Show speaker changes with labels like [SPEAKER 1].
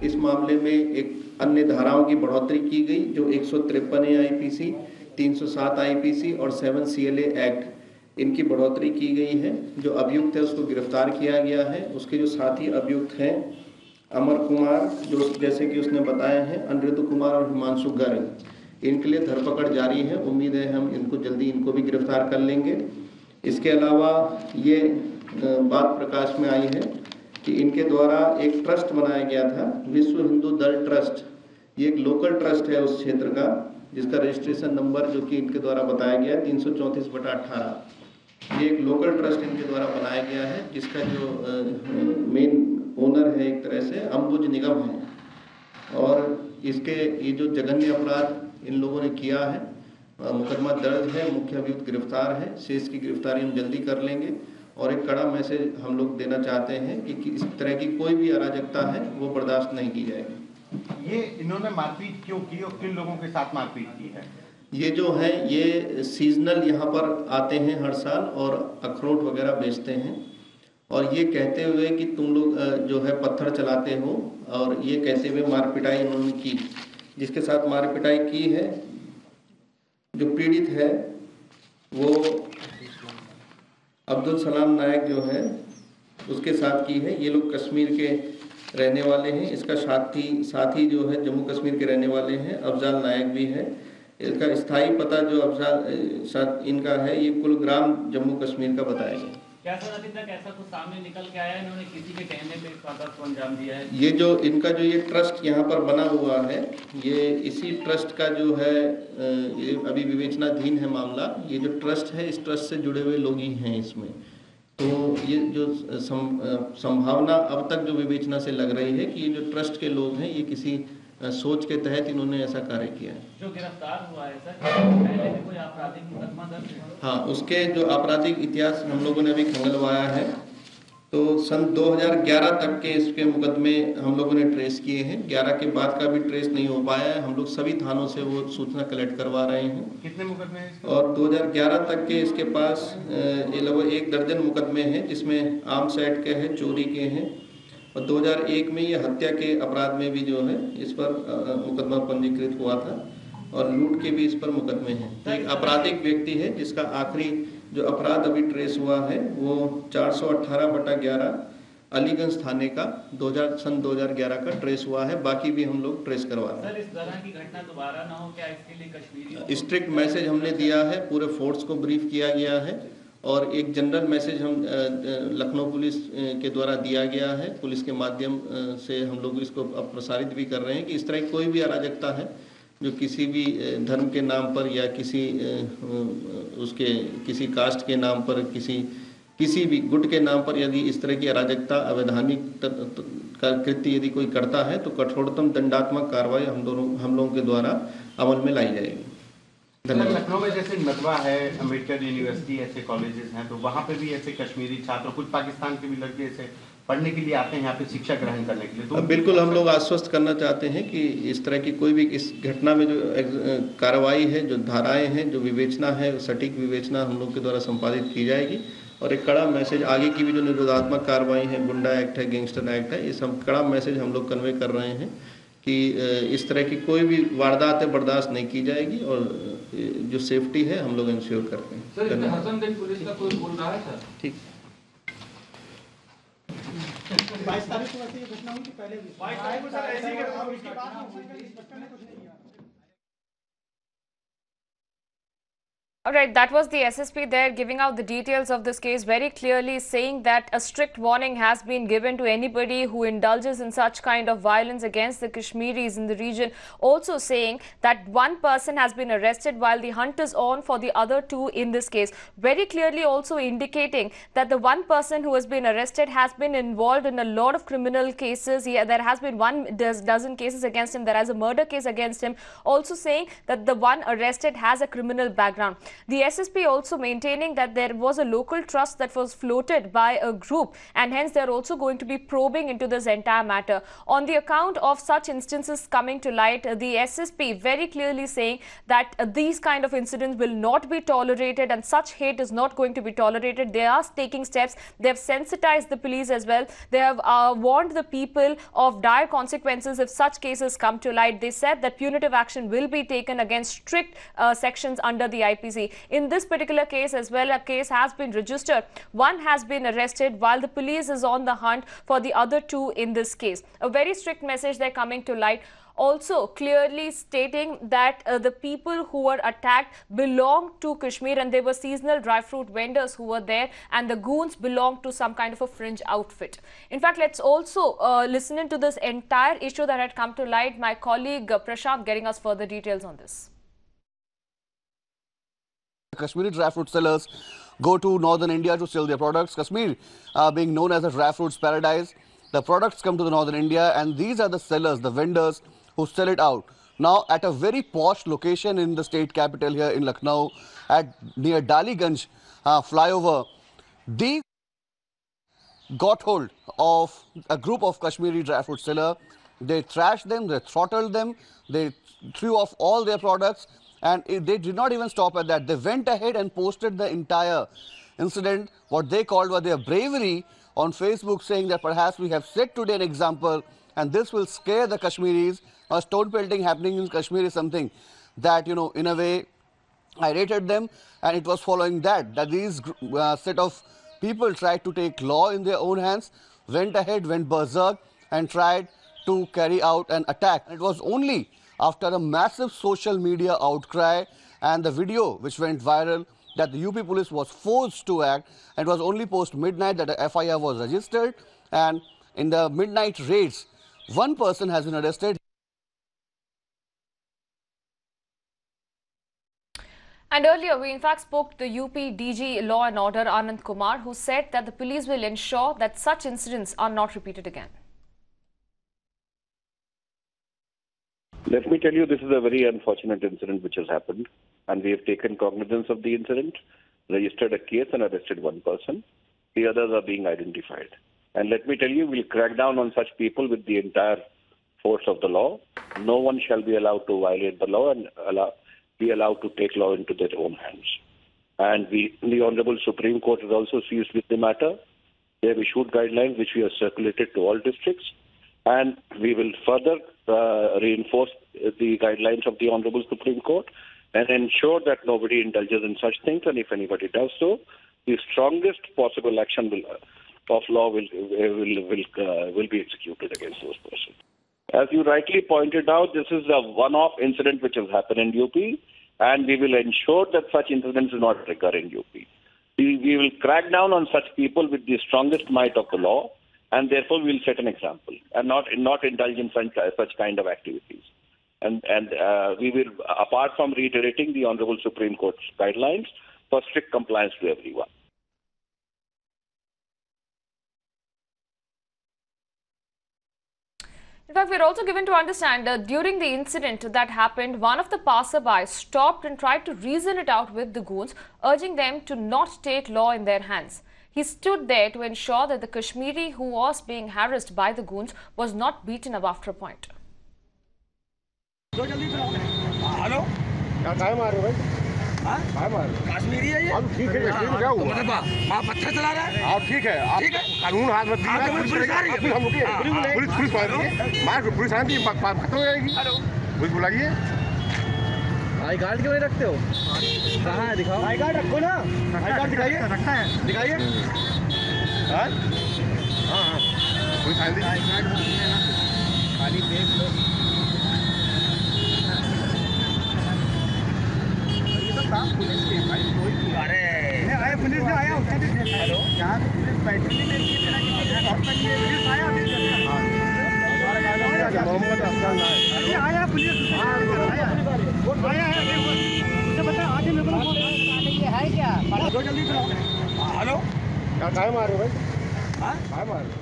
[SPEAKER 1] इस मामले में एक अन्य धाराओं की बढ़ोतरी की गई जो 153 आईपीसी, 307 आईपीसी और 7 सीएलए एक्ट इनकी बढ़ोतरी की गई है। जो अभियुक्त है उसको गिरफ्तार किया गया है। उसके जो साथी अभियुक्त हैं अमर कुमार, जो जैसे कि उसने बताया है, अनिरुद्ध कुमार और हिमांशु गर्ग, इनके लिए धरपकड़ जारी है। उम्मीद है हम इनको जल्दी इनको भी गिरफ्तार कर लेंगे। इसके अलावा ये बात प्रकाश में आई है कि इनके द्वारा एक ट्रस्ट बनाया गया था, विश्व हिंदू दल ट्रस्ट। ये एक लोकल ट्रस्ट है उस क्षेत्र का, जिसका रजिस्ट्रेशन नंबर जो कि इनके द्वारा बताया गया 334/18। ये एक लोकल ट्रस्ट इनके द्वारा बनाया गया है, जिसका जो मेन ओनर है एक तरह से अंबुज निगम है। और इसके ये जो जघन्य अपराध इन लोगों ने किया है, मुकदमा दर्ज है, मुख्य अभियुक्त गिरफ्तार है। शेष की गिरफ्तारी हम जल्दी कर लेंगे। और एक कड़ा मैसेज हम लोग देना चाहते हैं कि इस तरह की कोई भी अराजकता है वो बर्दाश्त नहीं की जाएगी।
[SPEAKER 2] ये इन्होंने मारपीट क्यों की और किन लोगों के साथ मारपीट की है?
[SPEAKER 1] ये जो है ये सीजनल यहाँ पर आते हैं हर साल और अखरोट वगैरह बेचते हैं, और ये कहते हुए कि तुम लोग जो है पत्थर चलाते हो, और ये कहते हुए मारपिटाई इन्होंने की। जिसके साथ मारपिटाई की है, जो पीड़ित है, वो अब्दुल सलाम नायक जो है उसके साथ की है। ये लोग कश्मीर के रहने वाले हैं। इसका साथी जो है जम्मू कश्मीर के रहने वाले हैं, अफजाल नायक भी है। इसका स्थायी पता जो अफजाल इनका है, ये कुलग्राम जम्मू कश्मीर का बताया गया।
[SPEAKER 3] क्या सर अभी तक ऐसा कुछ सामने निकल के आया है इन्होंने किसी के कहने पे वारदात को अंजाम दिया है?
[SPEAKER 1] ये जो इनका जो ये ट्रस्ट यहाँ पर बना हुआ है, ये इसी ट्रस्ट का जो है ये अभी विवेचनाधीन है मामला। ये जो ट्रस्ट है, इस ट्रस्ट से जुड़े हुए लोग ही हैं इसमें। तो ये जो संभावना अब तक जो विवेचना से लग रही है कि ये जो ट्रस्ट के लोग हैं, ये किसी सोच के तहत इन्होंने ऐसा कार्य किया है।
[SPEAKER 3] जो गिरफ्तार हुआ है सर, पहले भी कोई आपराधिक मुकदमा दर्ज है?
[SPEAKER 1] हाँ, उसके जो आपराधिक इतिहास हम लोगों ने अभी खंगलवाया है। तो सन 2011 तक के इसके मुकदमे हम लोगों ने ट्रेस किए हैं। 11 के बाद का भी ट्रेस नहीं हो पाया है। हम लोग सभी थानों से वो सूचना कलेक्ट करवा रहे हैं।
[SPEAKER 2] कितने मुकदमे हैं इसके?
[SPEAKER 1] और 2011 तक के इसके पास लगभग 1 दर्जन मुकदमे हैं, जिसमें आर्म्स एक्ट के हैं, चोरी के हैं, और 2001 में ये हत्या के अपराध में भी जो है इस पर मुकदमा पंजीकृत हुआ था, और लूट के भी इस पर मुकदमे हैं। तो एक आपराधिक व्यक्ति है जिसका आखिरी जो अपराध अभी ट्रेस हुआ है वो 418/11 अलीगंज थाने का सन 2011 का ट्रेस हुआ है। बाकी भी हम लोग ट्रेस करवा रहे हैं।
[SPEAKER 3] सर, इस तरह की घटना दोबारा ना हो, क्या इसके लिए कश्मीरी
[SPEAKER 1] स्ट्रिक्ट मैसेज हमने दिया है, पूरे फोर्स को ब्रीफ किया गया है, और एक जनरल मैसेज हम लखनऊ पुलिस के द्वारा दिया गया है। पुलिस के माध्यम से हम लोग इसको अब प्रसारित भी कर रहे हैं कि इस तरह की कोई भी अराजकता है जो किसी भी धर्म के नाम पर या किसी कास्ट के नाम पर, किसी भी गुट के नाम पर यदि इस तरह की अराजकता, अवैधानिक कृत्य यदि कोई करता है तो कठोरतम दंडात्मक कार्रवाई हम लोगों के द्वारा अमल में लाई जाएगी।
[SPEAKER 2] लखनऊ में जैसे नदवा है, अम्बेडकर यूनिवर्सिटी, ऐसे कॉलेजेस हैं, तो वहाँ पे भी ऐसे कश्मीरी छात्र, कुछ पाकिस्तान के भी लड़के ऐसे पढ़ने के लिए आते हैं यहाँ पे शिक्षा ग्रहण करने के लिए। तो
[SPEAKER 1] बिल्कुल हम लोग आश्वस्त करना चाहते हैं कि इस तरह की कोई भी इस घटना में जो कार्रवाई है, जो धाराएं हैं, जो विवेचना है, सटीक विवेचना हम लोग के द्वारा संपादित की जाएगी। और एक कड़ा मैसेज आगे की भी जो निरोधात्मक कार्रवाई है, गुंडा एक्ट है, गैंगस्टर एक्ट है, ये सब कड़ा मैसेज हम लोग कन्वे कर रहे हैं कि इस तरह की कोई भी वारदात है बर्दाश्त नहीं की जाएगी, और जो सेफ्टी है हम लोग इंश्योर करते हैं।
[SPEAKER 4] सर, हसनगंज पुलिस का कोई बोल रहा है सर?
[SPEAKER 1] ठीक।
[SPEAKER 5] 22 तारीख को वैसे ये घटना हुई कि पहले भी? 22 तारीख को सर ऐसी घटना हुई, इसके बाद कुछ नहीं किया।
[SPEAKER 6] Alright, that was the SSP there giving out the details of this case very clearly, saying that a strict warning has been given to anybody who indulges in such kind of violence against the Kashmiris in the region. Also saying that one person has been arrested while the hunt is on for the other two in this case. Very clearly also indicating that the one person who has been arrested has been involved in a lot of criminal cases. There has been dozen cases against him. There is a murder case against him. Also saying that the one arrested has a criminal background. The SSP also maintaining that there was a local trust that was floated by a group, and hence they are also going to be probing into this entire matter. On the account of such instances coming to light, the SSP very clearly saying that these kind of incidents will not be tolerated and such hate is not going to be tolerated. They are taking steps. They have sensitized the police as well. They have warned the people of dire consequences if such cases come to light. They said that punitive action will be taken against strict sections under the IPC. In this particular case as well, a case has been registered. One has been arrested while the police is on the hunt for the other two in this case. A very strict message they're coming to light. Also clearly stating that the people who were attacked belong to Kashmir, and they were seasonal dry fruit vendors who were there, and the goons belong to some kind of a fringe outfit. In fact, let's also listen into this entire issue that had come to light. My colleague Prashant getting us further details on this.
[SPEAKER 7] Kashmiri dry fruit sellers go to northern India to sell their products. Kashmir being known as a dry fruits paradise, the products come to the northern India, and these are the sellers, the vendors who sell it out. Now, at a very posh location in the state capital here in Lucknow, near Daliganj flyover, these got hold of a group of Kashmiri dry fruit sellers. They trashed them, they throttled them, they threw off all their products, and they did not even stop at that. They went ahead and posted the entire incident, what they called was their bravery, on Facebook, saying that perhaps we have set today an example and this will scare the Kashmiris. Stone pelting happening in Kashmir is something that, in a way, irritated them, and it was following that these set of people tried to take law in their own hands, went berserk and tried to carry out an attack. It was only after a massive social media outcry and the video which went viral that the UP police was forced to act. It was only post midnight that a FIR was registered, and in the midnight raids, one person has been arrested.
[SPEAKER 6] And earlier, we in fact spoke to the UP DG Law and Order, Anand Kumar, who said that the police will ensure that such incidents are not repeated again.
[SPEAKER 8] Let me tell you, this is a very unfortunate incident which has happened, and we have taken cognizance of the incident, registered a case and arrested one person. The others are being identified. And let me tell you, we'll crack down on such people with the entire force of the law. No one shall be allowed to violate the law and be allowed to take law into their own hands. And the Honorable Supreme Court is also seized with the matter. They have issued guidelines which we have circulated to all districts, and we will further reinforce the guidelines of the Honorable Supreme Court and ensure that nobody indulges in such things, and if anybody does so, the strongest possible action of law will be executed against those persons. As you rightly pointed out, this is a one-off incident which has happened in UP, and we will ensure that such incidents do not recur in UP. We will crack down on such people with the strongest might of the law, and therefore we will set an example and not indulge in such kind of activities. And we will, apart from reiterating the Honorable Supreme Court's guidelines, for strict compliance to everyone.
[SPEAKER 6] In fact, we are also given to understand that during the incident that happened, one of the passersby stopped and tried to reason it out with the goons, urging them to not take law in their hands. He stood there to ensure that the Kashmiri who was being harassed by the goons was not beaten up after a point.
[SPEAKER 5] Hello क्या मार रहे हो भाई? हाँ मार कश्मीरी है ये? अब ठीक है, कश्मीर क्या हुआ? मतलब आप पत्थर चला रहे हैं? आप ठीक है, आप कानून हाथ में दिया, पुलिस आ रही है, हम रुकिए, पुलिस आ रही है, मार पुलिस आ रही है, बात खत्म हो जाएगी, पुलिस बुलाइए। आई कार्ड क्यों नहीं रखते हो? कहाँ है, दिखाओ। आई कार्ड रखो ना, आई कार्ड दिखाइए, रखा है, दिखाइए। हाँ हाँ, पुलिस आ रही है, खाली देख लो। पुलिस के भाई कोई अरे आया पुलिस से आया उसका भी हेलो यहाँ पुलिस बैठी नहीं पुलिस आया मोहम्मद अफसान आया पुलिस आया है मुझे बता आगे मेरे को ये है क्या जल्दी हेलो क्या मार रहे हो भाई? हाँ मार